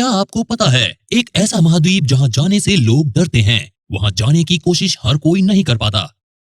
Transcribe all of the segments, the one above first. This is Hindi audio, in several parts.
क्या आपको पता है, एक ऐसा महाद्वीप जहां जाने से लोग डरते हैं, वहां जाने की कोशिश हर कोई नहीं कर पाता।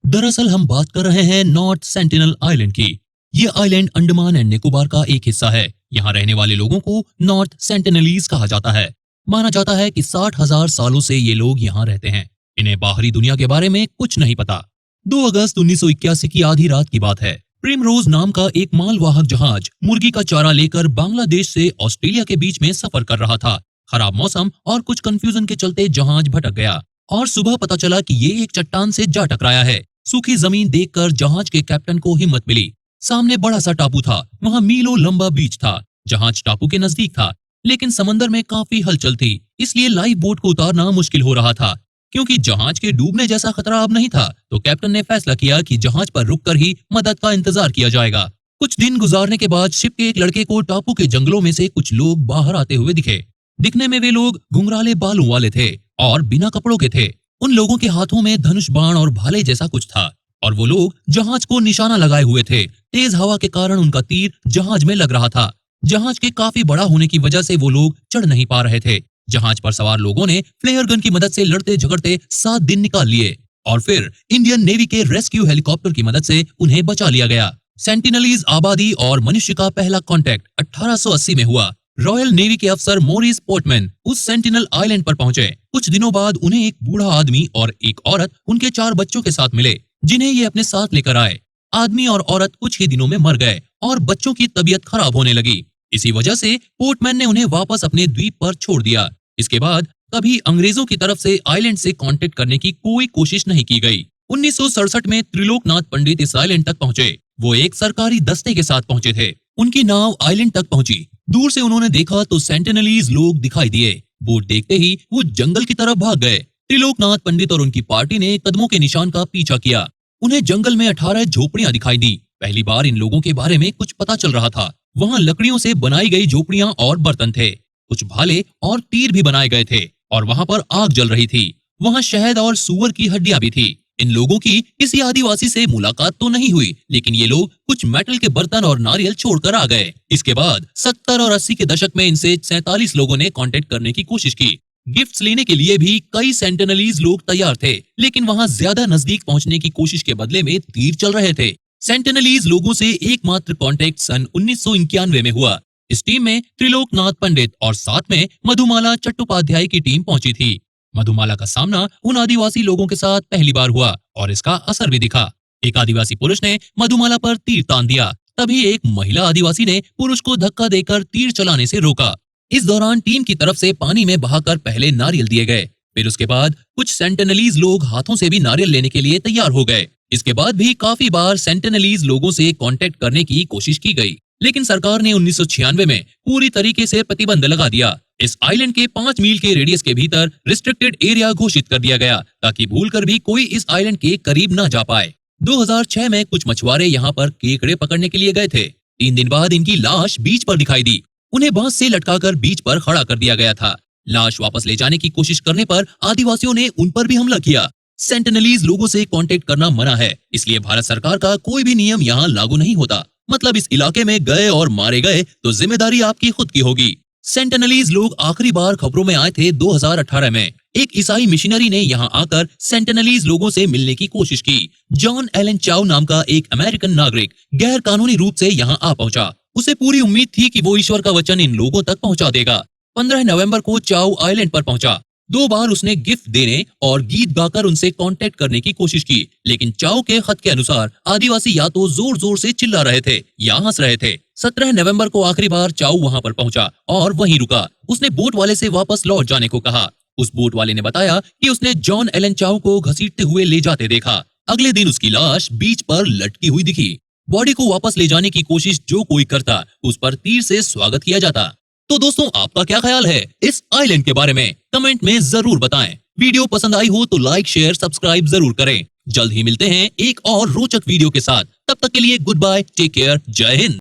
दरअसल हम बात कर रहे हैं नॉर्थ सेंटिनल आइलैंड की। ये आइलैंड अंडमान एंड निकोबार का एक हिस्सा है। यहाँ रहने वाले लोगों को नॉर्थ सेंटिनलीज कहा जाता है। माना जाता है कि 60,000 सालों से ये लोग यहाँ रहते हैं। इन्हें बाहरी दुनिया के बारे में कुछ नहीं पता। 2 अगस्त 1981 की आधी रात की बात है। प्रिमरोज नाम का एक मालवाहक जहाज मुर्गी का चारा लेकर बांग्लादेश से ऑस्ट्रेलिया के बीच में सफर कर रहा था। खराब मौसम और कुछ कंफ्यूजन के चलते जहाज भटक गया और सुबह पता चला कि ये एक चट्टान से जा टकराया है। सूखी जमीन देखकर जहाज के कैप्टन को हिम्मत मिली। सामने बड़ा सा टापू था, वहाँ मीलों लंबा बीच था। जहाज टापू के नजदीक था, लेकिन समंदर में काफी हलचल थी, इसलिए लाइफ बोट को उतारना मुश्किल हो रहा था। क्योंकि जहाज के डूबने जैसा खतरा अब नहीं था, तो कैप्टन ने फैसला किया कि जहाज पर रुककर ही मदद का इंतजार किया जाएगा। कुछ दिन गुजारने के बाद शिप के एक लड़के को टापू के जंगलों में से कुछ लोग बाहर आते हुए दिखे। दिखने में वे लोग घुंघराले बालों वाले थे और बिना कपड़ों के थे। उन लोगों के हाथों में धनुष बाण और भाले जैसा कुछ था और वो लोग जहाज को निशाना लगाए हुए थे। तेज हवा के कारण उनका तीर जहाज में लग रहा था। जहाज के काफी बड़ा होने की वजह से वो लोग चढ़ नहीं पा रहे थे। जहाज पर सवार लोगों ने फ्लेयर गन की मदद से लड़ते झगड़ते 7 दिन निकाल लिए और फिर इंडियन नेवी के रेस्क्यू हेलीकॉप्टर की मदद से उन्हें बचा लिया गया। सेंटिनलीज आबादी और मनुष्य का पहला कांटेक्ट 1880 में हुआ। रॉयल नेवी के अफसर मॉरिस पोर्टमैन उस सेंटिनल आइलैंड पर पहुंचे। कुछ दिनों बाद उन्हें एक बूढ़ा आदमी और एक औरत उनके 4 बच्चों के साथ मिले, जिन्हें ये अपने साथ लेकर आए। आदमी और औरत कुछ ही दिनों में मर गए और बच्चों की तबीयत खराब होने लगी। इसी वजह से पोर्टमैन ने उन्हें वापस अपने द्वीप पर छोड़ दिया। इसके बाद कभी अंग्रेजों की तरफ से आइलैंड से कांटेक्ट करने की कोई कोशिश नहीं की गई। 1967 में त्रिलोकनाथ पंडित इस आइलैंड तक पहुंचे। वो एक सरकारी दस्ते के साथ पहुंचे थे। उनकी नाव आइलैंड तक पहुंची। दूर से उन्होंने देखा तो सेंटिनलीज लोग दिखाई दिए। बोट देखते ही वो जंगल की तरफ भाग गए। त्रिलोकनाथ पंडित और उनकी पार्टी ने कदमों के निशान का पीछा किया। उन्हें जंगल में 18 झोपड़ियां दिखाई दी। पहली बार इन लोगों के बारे में कुछ पता चल रहा था। वहाँ लकड़ियों से बनाई गई झोपड़ियां और बर्तन थे। कुछ भाले और तीर भी बनाए गए थे और वहाँ पर आग जल रही थी। वहाँ शहद और सूअर की हड्डियां भी थी। इन लोगों की किसी आदिवासी से मुलाकात तो नहीं हुई, लेकिन ये लोग कुछ मेटल के बर्तन और नारियल छोड़कर आ गए। इसके बाद 70 और 80 के दशक में इनसे 47 लोगों ने कांटेक्ट करने की कोशिश की। गिफ्ट्स लेने के लिए भी कई सेंटिनलीज लोग तैयार थे, लेकिन वहाँ ज्यादा नजदीक पहुँचने की कोशिश के बदले में तीर चल रहे थे। सेंटिनलीज लोगों से एकमात्र कांटेक्ट सन 1991 में हुआ। इस टीम में त्रिलोकनाथ पंडित और साथ में मधुमाला चट्टोपाध्याय की टीम पहुंची थी। मधुमाला का सामना उन आदिवासी लोगों के साथ पहली बार हुआ और इसका असर भी दिखा। एक आदिवासी पुरुष ने मधुमाला पर तीर तान दिया। तभी एक महिला आदिवासी ने पुरुष को धक्का देकर तीर चलाने से रोका। इस दौरान टीम की तरफ से पानी में बहाकर पहले नारियल दिए गए। फिर उसके बाद कुछ सेंटिनलीज लोग हाथों से भी नारियल लेने के लिए तैयार हो गए। इसके बाद भी काफी बार सेंटिनलीज लोगों से कांटेक्ट करने की कोशिश की गई, लेकिन सरकार ने 1996 में पूरी तरीके से प्रतिबंध लगा दिया। इस आइलैंड के 5 मील के रेडियस के भीतर रिस्ट्रिक्टेड एरिया घोषित कर दिया गया, ताकि भूलकर भी कोई इस आइलैंड के करीब न जा पाए। 2006 में कुछ मछुआरे यहाँ पर केकड़े पकड़ने के लिए गए थे। 3 दिन बाद इनकी लाश बीच पर दिखाई दी। उन्हें बांस से लटकाकर बीच पर खड़ा कर दिया गया था। लाश वापस ले जाने की कोशिश करने पर आदिवासियों ने उन पर भी हमला किया। सेंटिनलीज लोगों से कांटेक्ट करना मना है, इसलिए भारत सरकार का कोई भी नियम यहाँ लागू नहीं होता। मतलब इस इलाके में गए और मारे गए तो जिम्मेदारी आपकी खुद की होगी। सेंटिनलीज लोग आखिरी बार खबरों में आए थे 2018 में। एक ईसाई मिशनरी ने यहाँ आकर सेंटिनलीज लोगों से मिलने की कोशिश की। जॉन एलन चाउ नाम का एक अमेरिकन नागरिक गैर कानूनी रूप से यहाँ आ पहुंचा। उसे पूरी उम्मीद थी कि वो ईश्वर का वचन इन लोगों तक पहुंचा देगा। 15 नवंबर को चाउ आइलैंड पर पहुंचा। 2 बार उसने गिफ्ट देने और गीत गाकर उनसे कांटेक्ट करने की कोशिश की, लेकिन चाउ के खत के अनुसार आदिवासी या तो जोर जोर से चिल्ला रहे थे या हंस रहे थे। 17 नवंबर को आखिरी बार चाउ वहां पर पहुंचा और वहीं रुका। उसने बोट वाले से वापस लौट जाने को कहा। उस बोट वाले ने बताया कि उसने जॉन एलन चाउ को घसीटते हुए ले जाते देखा। अगले दिन उसकी लाश बीच पर लटकी हुई दिखी। बॉडी को वापस ले जाने की कोशिश जो कोई करता, उस पर तीर से स्वागत किया जाता। तो दोस्तों, आपका क्या ख्याल है इस आइलैंड के बारे में? कमेंट में जरूर बताएं। वीडियो पसंद आई हो तो लाइक शेयर सब्सक्राइब जरूर करें। जल्द ही मिलते हैं एक और रोचक वीडियो के साथ। तब तक के लिए गुड बाय, टेक केयर, जय हिंद।